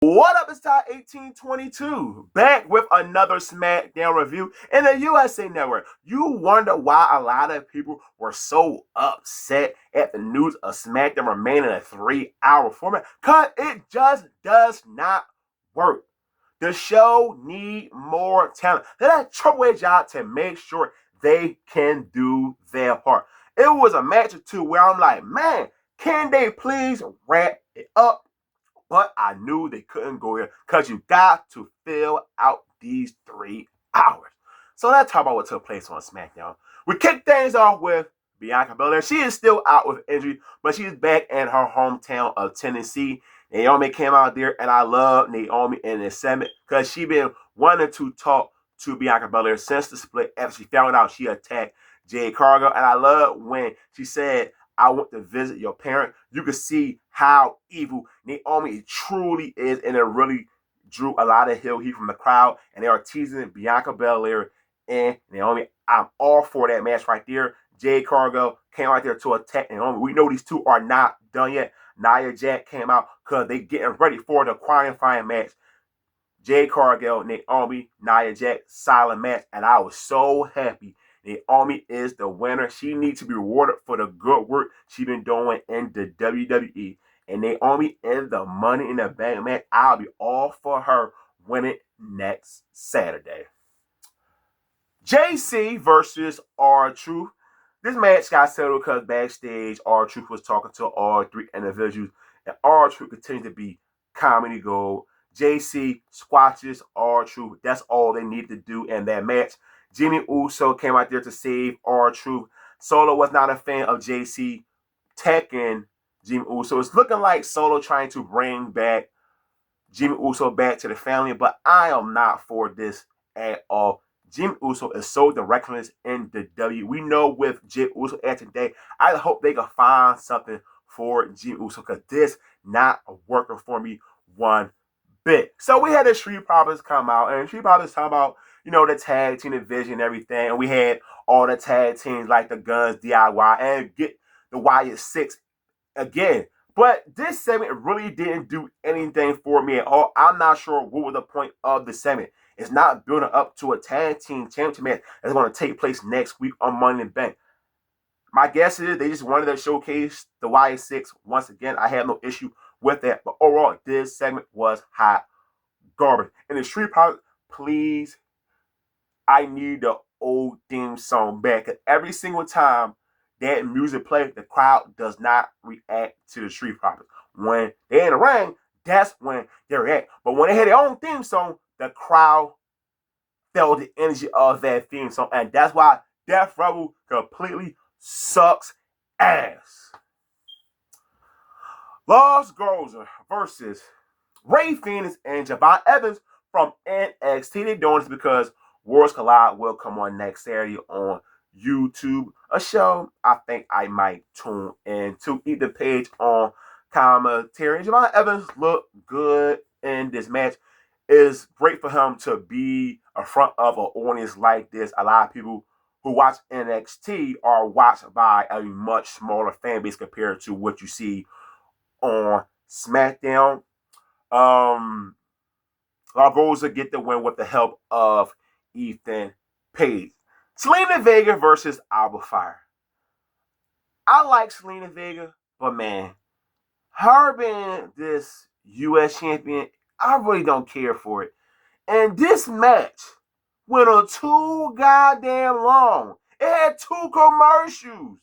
What up, it's Ty 1822, back with another Smackdown review in the USA Network. You wonder why a lot of people were so upset at the news of Smackdown remaining a 3-hour format, because it just does not work. The show need more talent. They had Triple H job to make sure they can do their part. It was a match or two where I'm like, man, can they please wrap it up? But I knew they couldn't go there because you got to fill out these 3 hours. So let's talk about what took place on SmackDown. We kick things off with Bianca Belair. She is still out with injury, but she's back in her hometown of Tennessee. Naomi came out there, and I love Naomi in this segment because she been wanting to talk to Bianca Belair since the split after she found out she attacked Jade Cargill. And I love when she said, I want to visit your parent. You can see how evil Naomi truly is, and it really drew a lot of heel heat from the crowd. And they are teasing Bianca Belair and Naomi. I'm all for that match right there. Jade Cargill came out there to attack Naomi. We know these two are not done yet. Nia Jax came out because they getting ready for the qualifying match. Jade Cargill, Naomi, Nia Jax, silent match, and I was so happy. Naomi is the winner. She needs to be rewarded for the good work she's been doing in the WWE. And Naomi in the Money in the Bank match, I'll be all for her winning next Saturday. JC versus R-Truth. This match got settled because backstage R-Truth was talking to all 3 individuals, and R-Truth continues to be comedy gold. JC squashes R-Truth. That's all they needed to do in that match. Jimmy Uso came out there to save R-Truth. Solo was not a fan of JC attacking Jimmy Uso. It's looking like Solo trying to bring back Jimmy Uso back to the family, but I am not for this at all. Jimmy Uso is so directionless in the W. We know with Jey Uso at today, I hope they can find something for Jimmy Uso because this not working for me one bit. So we had the Street Profits come out, and Street Profits talk about, the tag team division and everything. And we had all the tag teams like the Guns, DIY, and get the Wyatt 6 again. But this segment really didn't do anything for me at all. I'm not sure what was the point of the segment. It's not building up to a tag team championship match that's going to take place next week on Money in the Bank. My guess is they just wanted to showcase the Wyatt 6 once again. I have no issue with that. But overall, this segment was hot garbage. And the Street Profits, please, I need the old theme song back. Because every single time that music plays, the crowd does not react to the Street Profits. When they're in the ring, that's when they react. But when they had their own theme song, the crowd felt the energy of that theme song. And that's why Death Rebel completely sucks ass. Lars Garza versus Ray Phoenix and Javon Evans from NXT. They're doing this because Worlds Collide will come on next Saturday on YouTube. A show I think I might tune in to. Eat the page on commentary. Javon Evans looked good in this match. It's great for him to be in front of an audience like this. A lot of people who watch NXT are watched by a much smaller fan base compared to what you see on SmackDown. Barboza get the win with the help of Ethan Page. Selena Vega versus Alba Fire. I like Selena Vega, but man, her being this U.S. champion, I really don't care for it. And this match went on too goddamn long. It had 2 commercials.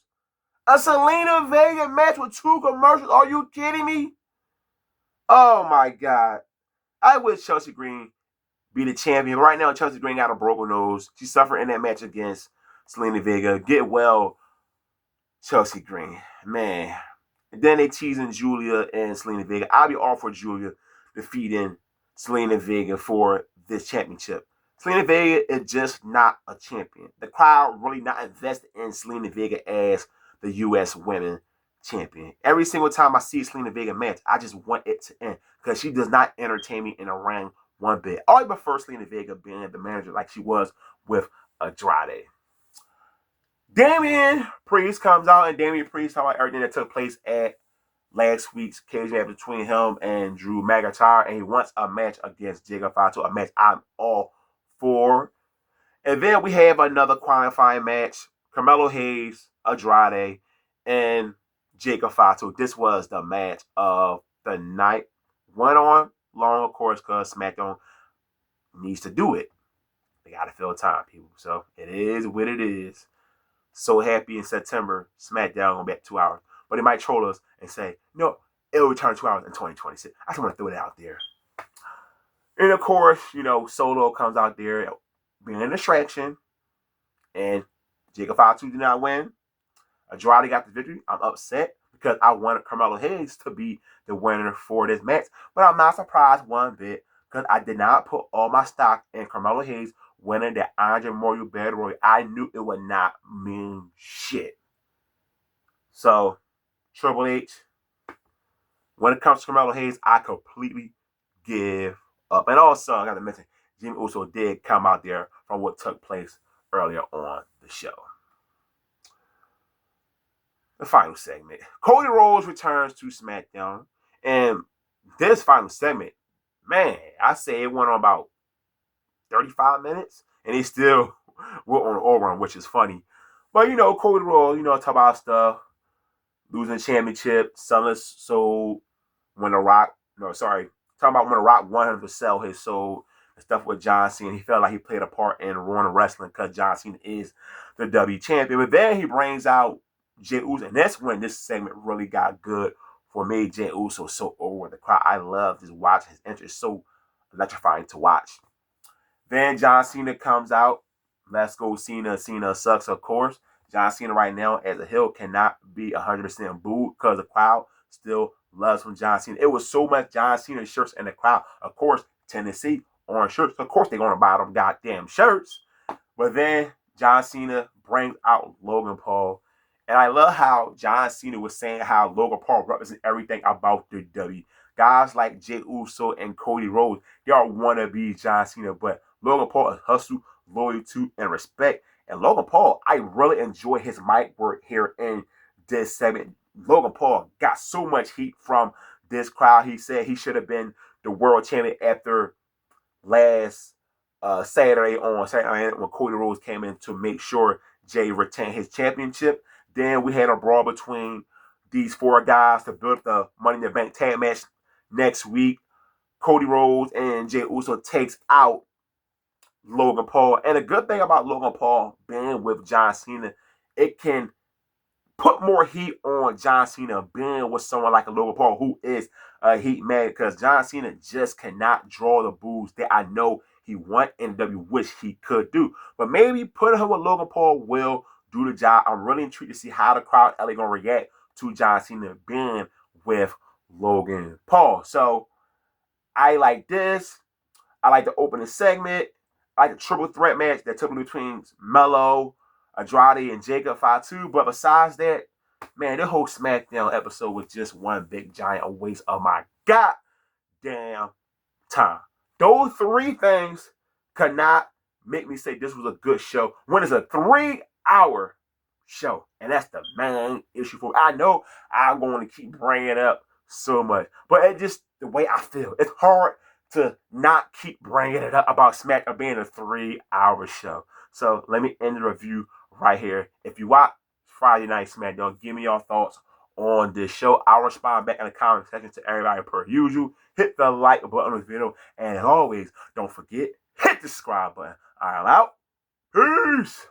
A Selena Vega match with 2 commercials. Are you kidding me? Oh my God. I wish Chelsea Green be the champion. But right now, Chelsea Green got a broken nose. She suffered in that match against Selena Vega. Get well, Chelsea Green. Man. And then they teasing Julia and Selena Vega. I'll be all for Julia defeating Selena Vega for this championship. Selena Vega is just not a champion. The crowd really not invested in Selena Vega as the U.S. Women Champion. Every single time I see Selena Vega match, I just want it to end because she does not entertain me in a ring one bit. I prefer Selena Vega being the manager like she was with Andrade. Damian Priest comes out, and Damian Priest talks about everything that took place at last week's cage match between him and Drew McIntyre, and he wants a match against Jacob Fatu, a match I'm all for. And then we have another qualifying match, Carmelo Hayes, Andrade, and Jacob Fatu. This was the match of the night. Went on long, of course, because SmackDown needs to do it. They got to fill time, people. So it is what it is. So happy in September, SmackDown will be at 2 hours. But they might troll us and say, no, it'll return 2 hours in 2026. I just want to throw it out there. And of course, Solo comes out there being a distraction. And Jacob Fatu did not win. Andrade got the victory. I'm upset because I wanted Carmelo Hayes to be the winner for this match. But I'm not surprised one bit because I did not put all my stock in Carmelo Hayes winning the Andre Memorial Battle Royal. I knew it would not mean shit. So, Triple H, when it comes to Carmelo Hayes, I completely give up. And also, I got to mention, Jimmy Uso did come out there from what took place earlier on the show. The final segment. Cody Rhodes returns to SmackDown. And this final segment, man, I say it went on about 35 minutes. And he still went on an overrun, which is funny. But, Cody Rhodes, talk about stuff. Losing the championship, selling his soul when The Rock, talking about when The Rock wanted him to sell his soul and stuff with John Cena. He felt like he played a part in ruining wrestling because John Cena is the WWE champion. But then he brings out Jey Uso, and that's when this segment really got good for me. Jey Uso so over with the crowd. I love just watching his entrance. So electrifying to watch. Then John Cena comes out. Let's go Cena. Cena sucks, of course. John Cena right now as a heel cannot be 100% booed because the crowd still loves from John Cena. It was so much John Cena shirts in the crowd. Of course, Tennessee orange shirts. Of course, they're going to buy them goddamn shirts. But then John Cena brings out Logan Paul. And I love how John Cena was saying how Logan Paul represents everything about the WWE. Guys like Jey Uso and Cody Rhodes, they all want to be John Cena. But Logan Paul is hustle, loyalty, and respect. And Logan Paul, I really enjoy his mic work here in this segment. Logan Paul got so much heat from this crowd. He said he should have been the world champion after last Saturday when Cody Rhodes came in to make sure Jay retained his championship. Then we had a brawl between these four guys to build the Money in the Bank tag match next week. Cody Rhodes and Jey Uso takes out Logan Paul. And the good thing about Logan Paul being with John Cena, it can put more heat on John Cena being with someone like a Logan Paul who is a heat man, because John Cena just cannot draw the boos that I know he want and which he could do. But maybe putting him with Logan Paul will do the job. I'm really intrigued to see how the crowd are going to react to John Cena being with Logan Paul. So I like this. I like the opening segment. I like the triple threat match that took between Melo, Andrade, and Jacob Fatu. But besides that, man, the whole SmackDown episode was just one big giant waste of my goddamn time. Those three things could not make me say this was a good show when it's a 3-hour show. And that's the main issue for me. I know I'm going to keep bringing it up so much, but it's just the way I feel. It's hard to not keep bringing it up about SmackDown being a 3-hour show. So let me end the review right here. If you watch Friday Night SmackDown, give me your thoughts on this show. I'll respond back in the comment section to everybody per usual. Hit the like button on this video. And as always, don't forget, hit the subscribe button. I'm out. Peace.